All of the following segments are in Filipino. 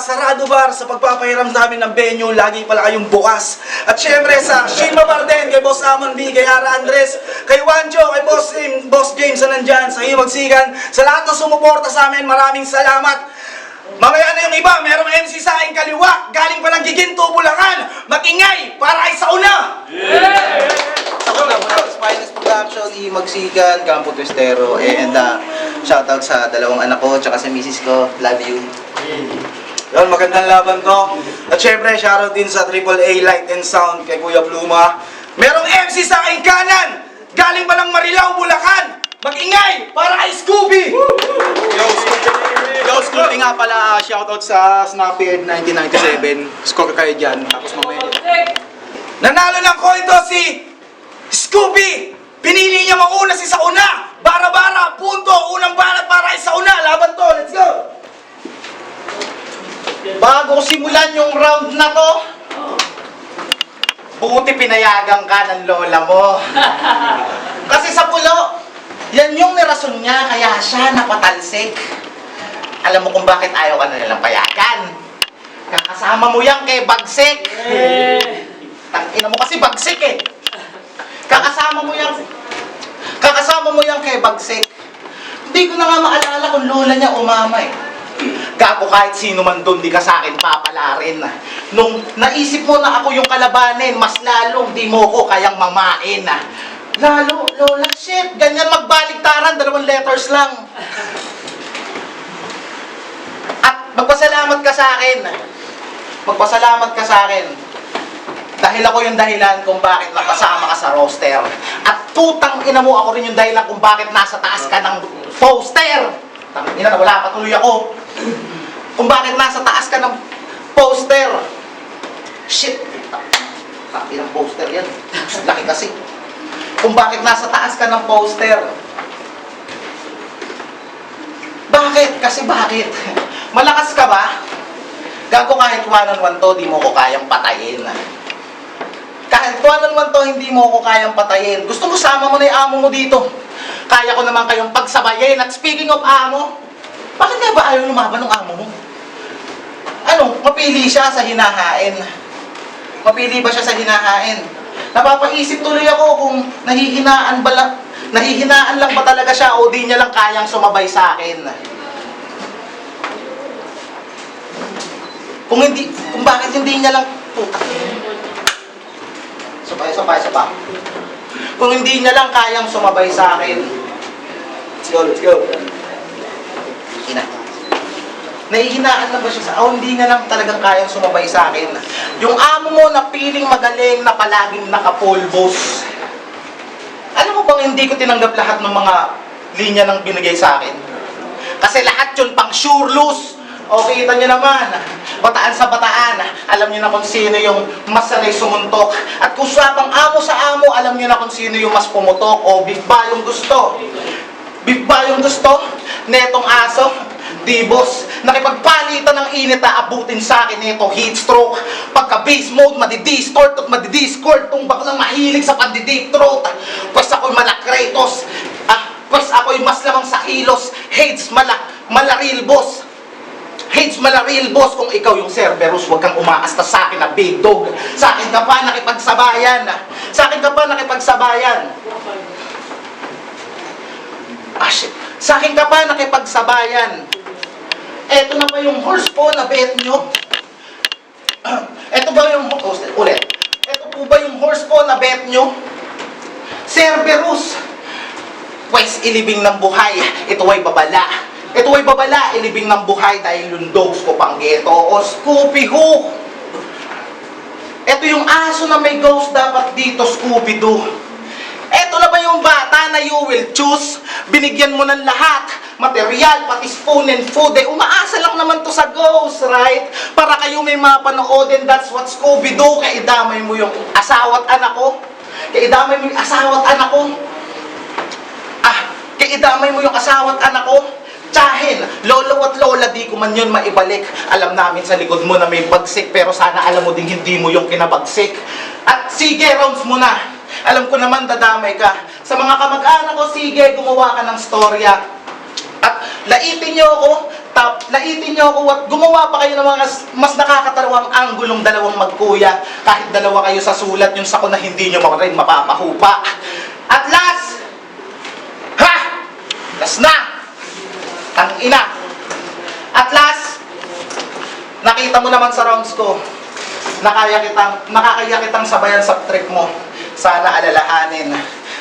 Sarado Bar sa pagpapahiram namin ng venue, lagi pala kayong bukas. At syempre sa Shima Bar din, kay Boss Amon B, kay Ara Andres, kay Wanjo, kay Boss James na nandyan, sa Himagsikan, sa lahat ng sumuporta sa amin, maraming salamat. Mamaya na yung iba, merong MC sa aking kaliwa, galing pa ng Giginto, Bulacan, mag-ingay para ay sa una! Ako na, Spineless Production, Himagsikan, Campo Twistero, and shoutout sa dalawang anak ko, tsaka sa misis ko, love you. Yun, magandang laban to. At syempre, shoutout din sa AAA Light and Sound kay Kuya Pluma. Merong MC sa aking kanan, galing pa ng Marilao, Bulacan, mag-ingay para kay Scooby! Yo, Scooby nga pala, shoutout sa Snappy 1997, score kayo dyan, tapos mamaya. Nanalo ng coin to si Scooby! Pinili niya mauna si Sauna! Bara-bara, punto, unang banat para kay Sauna! Laban to, let's go! Bago simulan yung round na to, buti pinayagan ka ng lola mo. Kasi sa pulo, yan yung nirason niya, kaya siya napatalsik. Alam mo kung bakit ayaw ka na nilang payagan. Kakasama mo yan kay Bagsik. Tangina mo kasi Bagsik eh. Kakasama mo yan kay Bagsik. Hindi ko na nga maalala kung lola niya o mama eh. Gago, kahit sino man doon, di ka sa akin papalarin. Nung naisip mo na ako yung kalabanin, mas lalong di mo ko kayang mamain. Lalo, lola, shit, ganyan magbaligtaran, 2 letters lang. At magpasalamat ka sa akin. Magpasalamat ka sa akin. Dahil ako yung dahilan kung bakit napasama ka sa roster. At tutang ina mo, ako rin yung dahilan kung bakit nasa taas ka ng poster. Tangina na, wala pa tuloy ako. Kung bakit nasa taas ka ng poster. Shit. Laki ng poster yan. Laki kasi. Kung bakit nasa taas ka ng poster. Bakit? Kasi bakit? Malakas ka ba? Gago, kahit 1-on-1 to, di mo ko kayang patayin. Kahit 1-on-1 to, hindi mo ko kayang patayin. Gusto mo sama mo na yung amo mo dito. Kaya ko naman kayong pagsabayin. At speaking of amo, bakit nga ba ayaw lumaban ng amo mo? Ano, mapili siya sa hinahain. Mapili ba siya sa hinahain? Napapaisip tuloy ako kung nahihinaan lang ba talaga siya o di niya lang kayang sumabay sa akin. Kung bakit hindi niya lang, puta. Sabay. Kung hindi niya lang kayang sumabay sa akin. Let's go. Nahihinaan lang ba siya sa hindi niya lang talagang kayang sumabay sa akin. Yung amo mo na piling magaling na palaging nakapulbos. Alam mo bang hindi ko tinanggap lahat ng mga linya ng binigay sa akin? Kasi lahat yun pang sure lose. O kita nyo naman, bataan sa bataan, alam nyo na kung sino yung mas sanay sumuntok. At kung usapang amo sa amo, alam nyo na kung sino yung mas pumutok. O beef ba yung gusto? Beef ba yung gusto? Netong aso? Di boss, nakipagpalitan ng init na abutin sa akin nito, heat stroke. Pagka beast mode, madidistort at madidiscord. Kung baklang mahilig sa pandideep throat. Pues ako'y malakratos. Pues ako'y mas lamang sa kilos. Hates malaril boss. Hates malaril boss. Kung ikaw yung Cerberus, huwag kang umaasta sa akin na big dog. Sa akin ka pa nakipagsabayan. Shit. Sa akin ka pa nakipagsabayan. Eto na ba yung horse po na bet nyo? Eto po ba yung horse po na bet nyo? Cerberus. Pues ilibing ng buhay, ito ay babala. Ilibing ng buhay dahil lundogs ko pang geto. O Scooby Hook. Eto yung aso na may ghost dapat dito, Scooby-Doo. Eto na ba yung bata na you will choose? Binigyan mo ng lahat. Material, pati spoon and food. Umaasa lang naman to sa ghost, right? Para kayo may mapanoodin, that's what Scooby-Doo. Kaidamay mo yung asawa't anak ko. Kaidamay mo yung asawa't anak ko. Tsahin, lolo at lola, di ko man yun maibalik. Alam namin sa likod mo na may bagsik, pero sana alam mo din hindi mo yung kinabagsik. At sige, rounds mo na. Alam ko naman dadamay ka. Sa mga kamag-anak ko, sige, gumawa ka ng storya. At laitin niyo ako, Laitin niyo ako at gumawa pa kayo ng mga mas nakakatalawang anggulong dalawang magkuya. Kahit dalawa kayo sa sulat, yung sako na hindi niyo rin mapapahupa. At last! Ha! Last na! Tangina! At last, nakita mo naman sa rounds ko, nakakaya kitang sabayan sa trip mo. Sana alalahanin.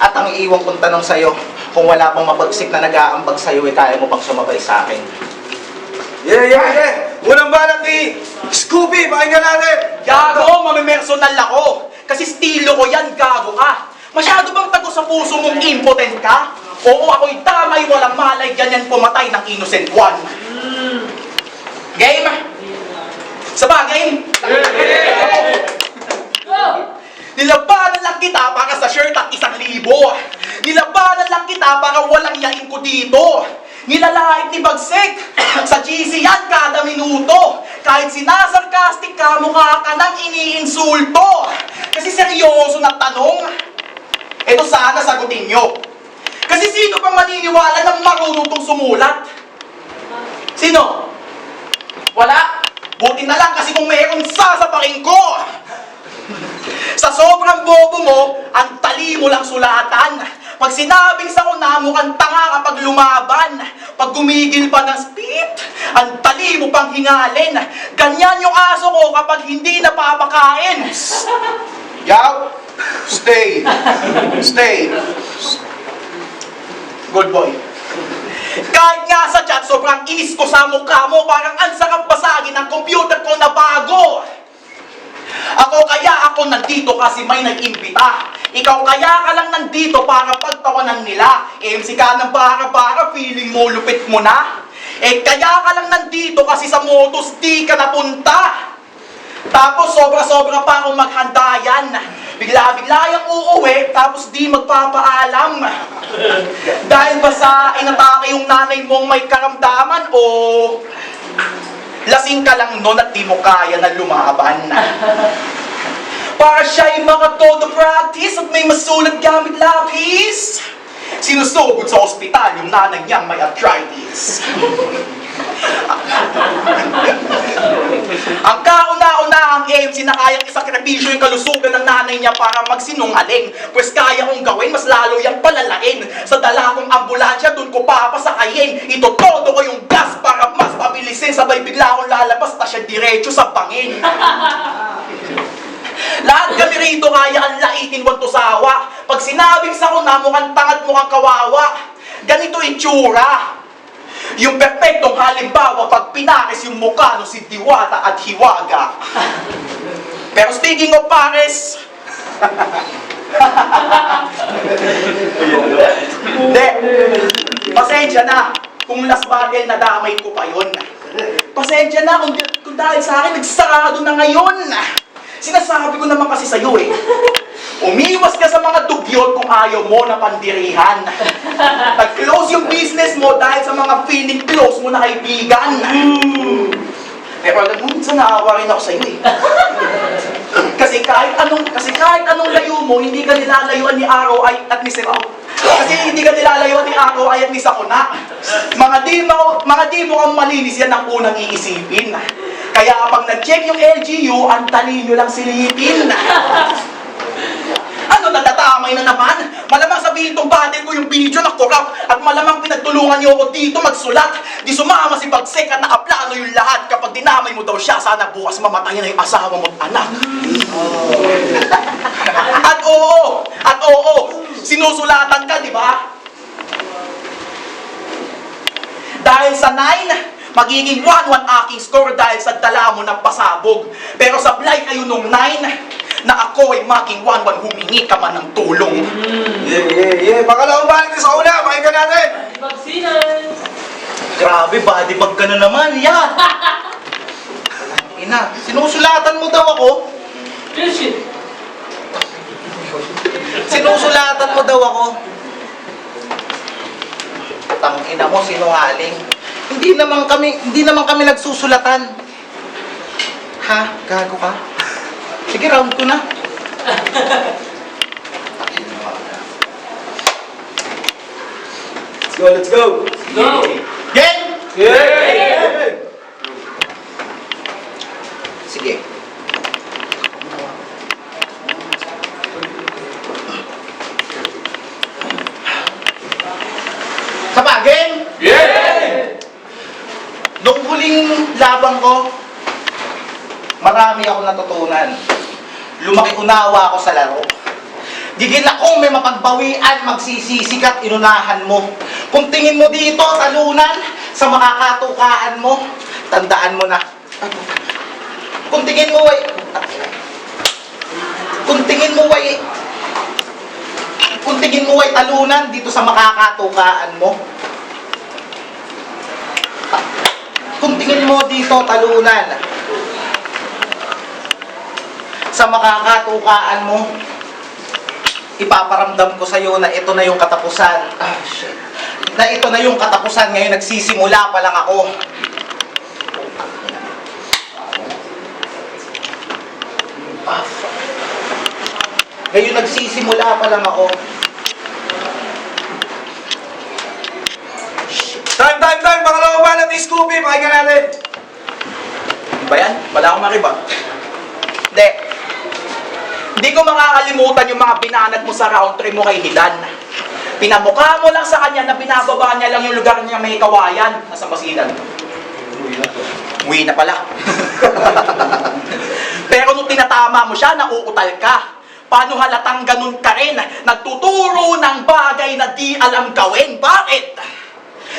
At ang iiwang kong tanong sa'yo, kung wala pang mapagsik na nag-aambag sa'yo, kaya mo pang sumabay sa akin. Yeah! Unang balat ni Scoopy, pakinggan natin! Gago, mamimersonal ako. Kasi estilo ko yan, gago ka. Masyado bang tago sa puso mong impotent ka? Oo, ako'y tamay, walang malay, ganyan pumatay ng innocent one. Game? Saba, game? Nilabanan lang kita para sa shirt at 1,000. Nilabanan lang kita para walang yain ko dito. Nilalait ni Bagsik sa GC yan kada minuto. Kahit sinasarkastik ka, mukha ka nang iniinsulto. Kasi seryoso na tanong, eto sana sagutin nyo. Kasi sino pang maniniwala ng marunong tong sumulat? Sino? Wala? Buti na lang kasi kung mayroong sasapakin ko. Sa sobrang bobo mo, ang tali mo lang sulatan. Pag sinabing sa una, mukhang tanga kapag lumaban. Pag gumigil pa ng speed, ang tali mo pang hingalin. Ganyan yung aso ko kapag hindi napapakain. Yaw! Stay! Stay! Good boy. Kahit nga sa chat, sobrang inis ko sa mukha mo. Parang ang sarap basagin ng computer ko na bago. Ako nandito kasi may nag-imbita. Ikaw kaya ka lang nandito para pagtawanan nila. MC ka ng para feeling mo lupit mo na. Kaya ka lang nandito kasi sa motos di ka napunta. Tapos sobra-sobra pa akong maghandayan. Bigla-bigla yung uuwi, tapos di magpapaalam. Dahil ba sa inatake yung nanay mong may karamdaman o lasing ka lang nun at di mo kaya na lumaban? Para siya'y makatodo practice at may masulat gamit lapis. Sinusugod sa ospital yung nanay niyang may arthritis. Ang kauna-una ang MC na kayang isakripisyo yung kalusugan ng nanay niya para magsinungaling. Pues kaya kong gawin, mas lalo yung palalain. Sa dala kong ambulansya, dun ko papasakayin. Ito todo ko yung gas para mas pabilisin. Sabay bigla akong lalabas, ta siya diretso sa bangin. Lahat kami rito kaya ang laitin wanto sawa. Pag sinabing sa kuna, mukhang tangat mukhang kawawa. Ganito itsura. Yung perfectong halimbawa pag pinakis yung mukha no si Diwata at Hiwaga. Pero speaking of pares, hindi, pasensya na kung last battle na damay ko pa yun. Pasensya na kung dahil sa akin nagsarado na ngayon. Sinasabi ko naman kasi sa'yo eh. Umiwas ka sa mga dugyot kung ayaw mo na pandirihan. Nag-close yung business mo dahil sa mga feeling close mo na kaibigan. Pero alam mo, minsan naawa rin ako sa'yo eh. Kasi kahit anong layo mo, hindi ka nilalayuan ni Araw at ni Siraw. Kasi hindi ka nilalayuan ni Araw at ni Sakuna. Mga di mo kang malinis yan ang unang iisipin. Kaya kapag nag-check yung LGU, ang tali nyo lang silipin. Ano, natatamay na naman? Malamang sabihin tong battle ko yung video na corrupt at malamang pinagtulungan niyo ako dito magsulat. Di sumama si Bagsik at nakaplano yung lahat. Kapag dinamay mo daw siya, sana bukas mamatayan na yung asawa mo at anak. At oo, sinusulatan ka, di ba? Dahil sa 9, magiging 1-1 aking score dahil sa dala mo ng pasabog. Pero sablay kayo nung 9, na ako ay maging 1-1 humingi ka man ng tulong. Yeah. Pakalawang balik na sa una, pakinggan natin! Magsinan! Grabe, body bag ka na naman, yan! Ina, sinusulatan mo daw ako? Real shit! Sinusulatan mo daw ako? Tangina mo, sinungaling. Hindi naman kami nagsusulatan. Ha? Gago ka? Sige, round ko na. Let's go! Go! Game! Yeah! paglabang ko, marami ako natutunan. Lumaki unawa ako sa laro. Gigil akong may mapagbawian, magsisisikat, inunahan mo. Kung tingin mo dito, talunan, sa makakatukaan mo, tandaan mo na. Kung tingin mo ay... Kung tingin mo ay talunan dito sa makakatukaan mo. Kung tingin mo dito talunan sa makakatukaan mo, ipaparamdam ko sa'yo na ito na yung katapusan. Na ito na yung katapusan. Ngayon nagsisimula pa lang ako. Ngayon nagsisimula pa lang ako. Time! Pangalawang banat ni Scoopy, pakinggan natin. Ano ba yan? Wala akong makiba. Hindi. Hindi ko makakalimutan yung mga binanat mo sa round 3 mo kay Hidan. Pinamukha mo lang sa kanya na binababa niya lang yung lugar niya may kawayan. Nasa Basilan. Uwi na pala. Pero nung tinatama mo siya, nauutal ka. Paano halatang ganun ka rin? Nagtuturo ng bagay na di alam gawin. Bakit?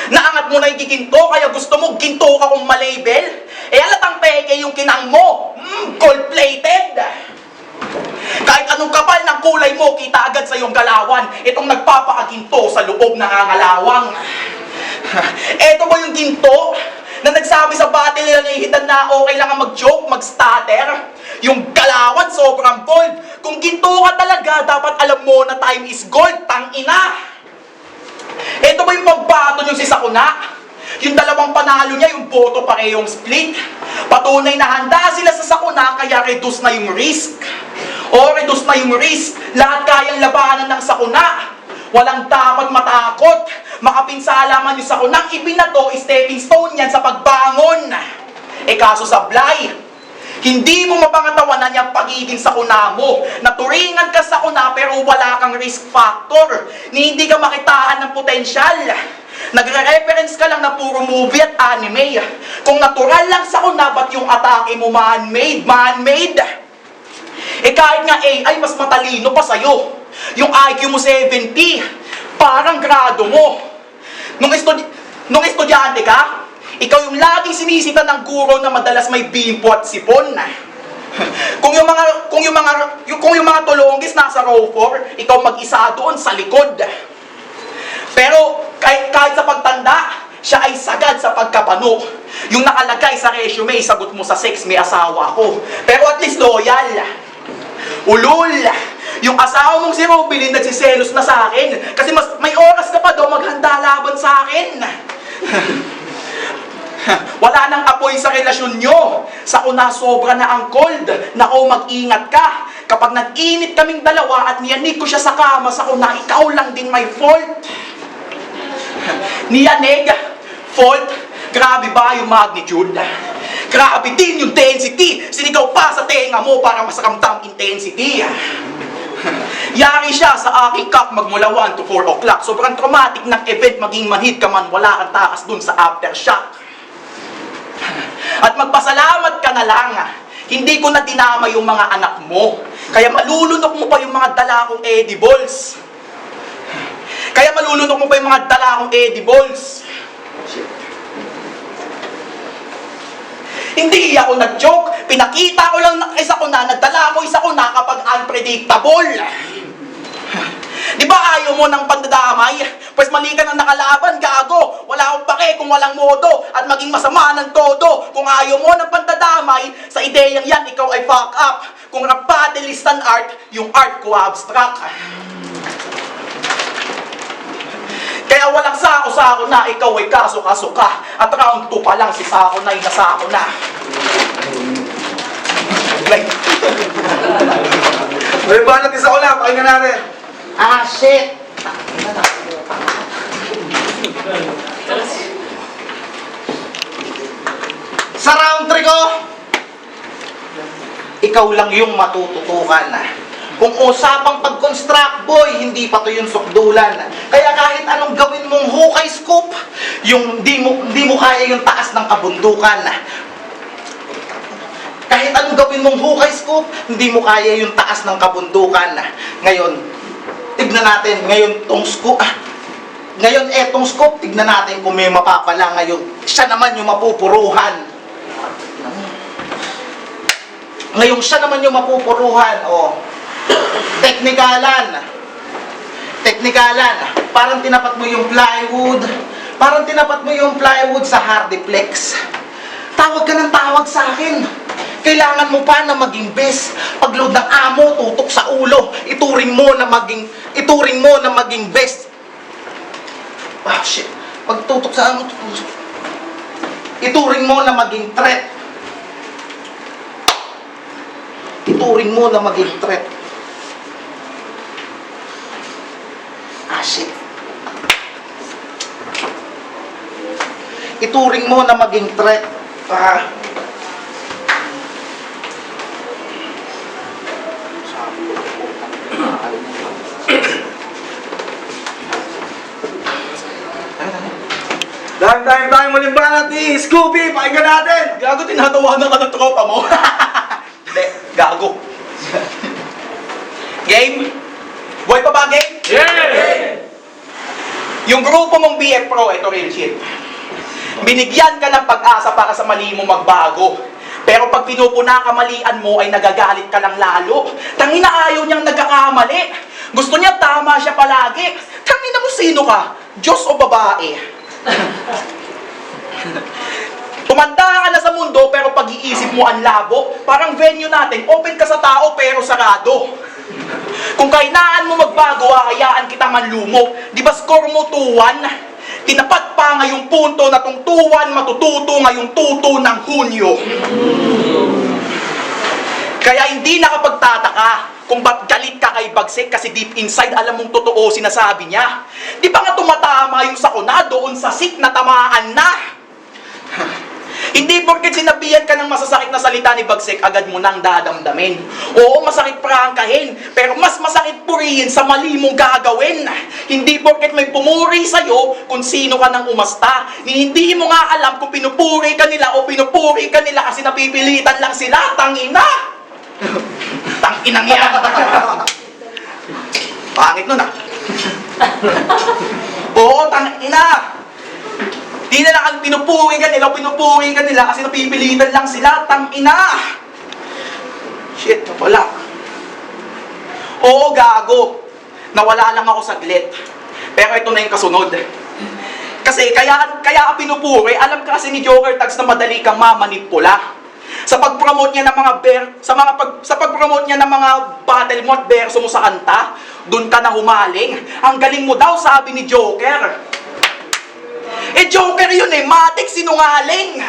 Naangat mo na yung giginto, kaya gusto mo ginto ka kung malabel? Eh halatang peke yung kinang mo. Gold-plated. Kahit anong kapal ng kulay mo, kita agad sa iyong galawan. Itong nagpapakaginto sa loob ng angalawang. Eto ba yung ginto na nagsabi sa battle nila ni Hidan na okay lang ang mag-joke, mag-stutter? Yung galawan sobrang bold. Kung ginto ka talaga, dapat alam mo na time is gold, tang-ina. Eto ba yung pagbato nyo si Sakuna? Yung dalawang panalo niya, yung boto parehong split. Patunay na handa sila sa Sakuna, kaya reduce na yung risk. Reduce na yung risk. Lahat kayang labanan ng Sakuna. Walang dapat matakot. Makapinsala man yung Sakuna, ibinato, stepping stone yan sa pagbangon. Kaso sablay, hindi mo mapangatawanan yung pagiging Sakuna mo. Naturingan ka Sakuna pero wala kang risk factor. Hindi ka makitaan ng potensyal. Nagre-reference ka lang na puro movie at anime. Kung natural lang Sakuna, ba't yung atake mo man-made? Man-made? Kahit nga AI, mas matalino pa sa'yo. Yung IQ mo 70, parang grado mo. Nung estudyante ka, ikaw yung laging sinisita ng guro na madalas may bimpo at sipon. Kung yung mga tulonggis nasa row 4, ikaw mag-isa doon sa likod. Pero kahit sa pagtanda, siya ay sagad sa pagkapano. Yung nakalagay sa resume, sagot mo sa sex, may asawa ko. Pero at least loyal. Ulul! Yung asawa mong si Rubilin nagsiselos na sa akin kasi may oras ka pa daw maghanda laban sa akin. Wala nang apoy sa relasyon nyo. Sakuna sobra na ang cold. Nako, mag-ingat ka. Kapag nag-init kaming dalawa at niyanig ko siya sa kama, Sakuna, ikaw lang din may fault. Niyanig, fault, grabe ba yung magnitude? Grabe din yung density. Sinigaw pa sa tenga mo para masakamtang intensity. Yari siya sa aking cup magmula 1 to 4 o'clock. Sobrang traumatic ng event, maging manhid ka man, wala kang takas dun sa aftershock. At magpasalamat ka na lang. Hindi ko na dinama yung mga anak mo. Kaya malulunok mo pa yung mga dala kong edibles. Hindi ako nag-joke. Pinakita ko lang na isa ko na, nagdala ko isa ko na kapag unpredictable. Di ba ayaw mo ng pandadamay? Pues mali ka ng nakalaban, gago. Wala akong pake kung walang modo at maging masama ng todo. Kung ayaw mo ng pandadamay, sa ideyang yan, ikaw ay fuck up. Kung rap battle is an art, yung art ko abstract. Kaya walang sako-sako na, ikaw ay kaso-kaso ka. At round 2 pa lang, si Sako na, inasako na. May banat ni Sakuna, pakinggan natin. Shit! Sa round 3 ko, ikaw lang yung matututukan. Kung usapang pag-construct, boy, hindi pa to yung sukdulan. Kaya kahit anong gawin mong hukay scoop, yung di mo kaya yung taas ng kabundukan. Kahit anong gawin mong hukay scoop, hindi mo kaya yung taas ng kabundukan. Ngayon, tignan natin. Ngayon, etong scoop, tignan natin kung may mapapala ngayon. Siya naman yung mapupuruhan. Ngayon, siya naman yung mapupuruhan. O, teknikalan. Parang tinapat mo yung plywood. Sa Hardiplex. Tawag ka ng tawag sa akin. Kailangan mo pa na maging best. Pagload ng amo, tutok sa ulo. Ituring mo na maging best. Ah, shit. Pag tutok sa amo, ituring mo na maging threat. Ah, shit. Ituring mo na maging threat. Ah. Dahil tayo muling banat ni Scooby, pakinggan natin! Gago, tinatawanan ka ng tropa mo. Hindi, gago. Game? Buhay pa ba game? Yeah! Yung grupo mong BF Pro, ito real shit. Binigyan ka ng pag-asa para sa mali mo magbago. Pero pag pinupunakamalian mo ay nagagalit ka lang lalo. Tangina, ayaw niyang nagkakamali. Gusto niya tama siya palagi. Tangina mo, sino ka? Diyos o babae? Tumanda ka na sa mundo pero pag-iisip mo ang labo. Parang venue natin, open ka sa tao pero sarado. Kung kainaan mo magbago, hayaan kita manlumo. Di ba score mo 2-1? Tinapat pa ngayong punto na tong 2-1 matututo ngayong tuto ng Hunyo. Kaya hindi nakapagtataka kung ba't galit ka kay Bagsik kasi deep inside alam mong totoo sinasabi niya. Di ba nga tumatama yung sakuna doon sa sik na tamaan na? Hindi porket sinabihan ka ng masasakit na salita ni Bagsik, agad mo nang dadamdamin. Oo, masakit prangkahin, pero mas masakit purihin sa mali mong gagawin. Hindi porket may pumuri sa'yo kung sino ka nang umasta. Hindi mo nga alam kung pinupuri ka nila o pinupuri ka nila kasi napipilitan lang sila. Tangina! Tanginang yan! Pangit nun ah. Oo, tangina! Di na lang pinupuri ka nila kasi napipilitan lang sila. Tangina! Shit, wala. Oo, gago. Nawala lang ako saglit. Pero ito na yung kasunod. Kasi kaya ka pinupuri, alam ka kasi ni Joker Tags na madali kang mamanipula. Sa pag-promote niya ng sa pag-promote niya ng mga battle mo at verso mo sa kanta, doon ka na humaling. Ang galing mo daw, sabi ni Joker. Joker yun matik sinungaling.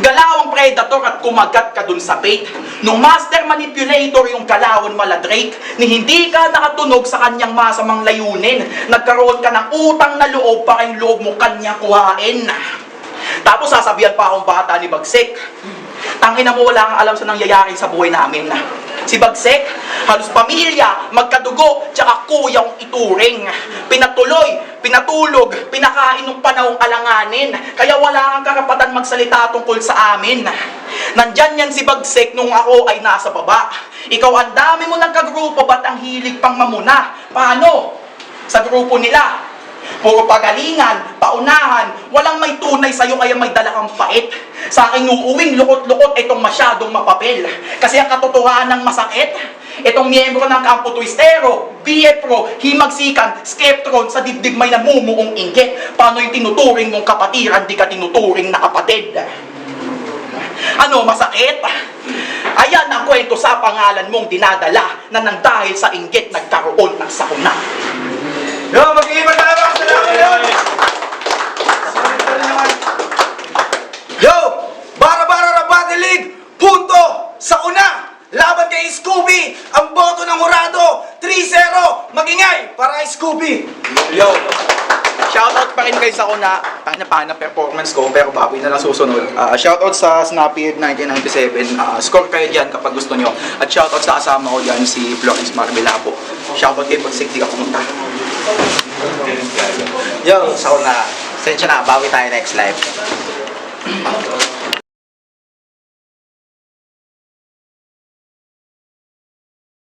Galawang predator at kumagat ka dun sa bait. Nung master manipulator yung galawan maladrake, ni hindi ka nakatunog sa kanyang masamang layunin. Nagkaroon ka ng utang na loob para yung loob mo kanyang kuhain. Tapos sasabihan pa akong bata ni Bagsik. Tangina mo, wala kang alam sa nangyayari sa buhay namin. Si Bagsik, halos pamilya, magkadugo, tsaka kuyang ituring. Pinatuloy, pinatulog, pinakain ng panahong alanganin. Kaya wala kang karapatan magsalita tungkol sa amin. Nandyan yan si Bagsik nung ako ay nasa baba. Ikaw ang dami mo ng kagrupo, ba't ang hilig pang mamuna? Paano? Sa grupo nila, puro pagalingan, paunahan, walang may tunay sa'yo kaya may dala kang pait. Sa aking uuwing lukot-lukot, itong masyadong mapapel. Kasi ang katotohanan ng masakit, itong miyembro ng Kampo Twistero, BF Pro, Himagsikan, Skeptron, sa dibdib may namumuong inggit. Paano yung tinuturing mong kapatiran, di ka tinuturing na kapatid? Ano, masakit? Ayan ang kwento sa pangalan mong dinadala na nang dahil sa inggit nagkaroon ng sakuna. Yo, mag-iiba na lang! Salamat yun! Yo! Bara-bara na Battle League! Punto! Sa una! Laban kay Scooby! Ang boto ng Hurado! 3-0! Magingay! Para kay Scooby! Yo! Shoutout pa rin kayo sa una. Tangina performance ko, pero baboy na lang susunod. Shoutout sa Snappy 1997. Score kayo dyan kapag gusto nyo. At shoutout sa kasama ko dyan, si Florence Marmelapo. Shoutout kayo pag di ka pumunta. Yo, sa una. Sensya na, bawi tayo next live.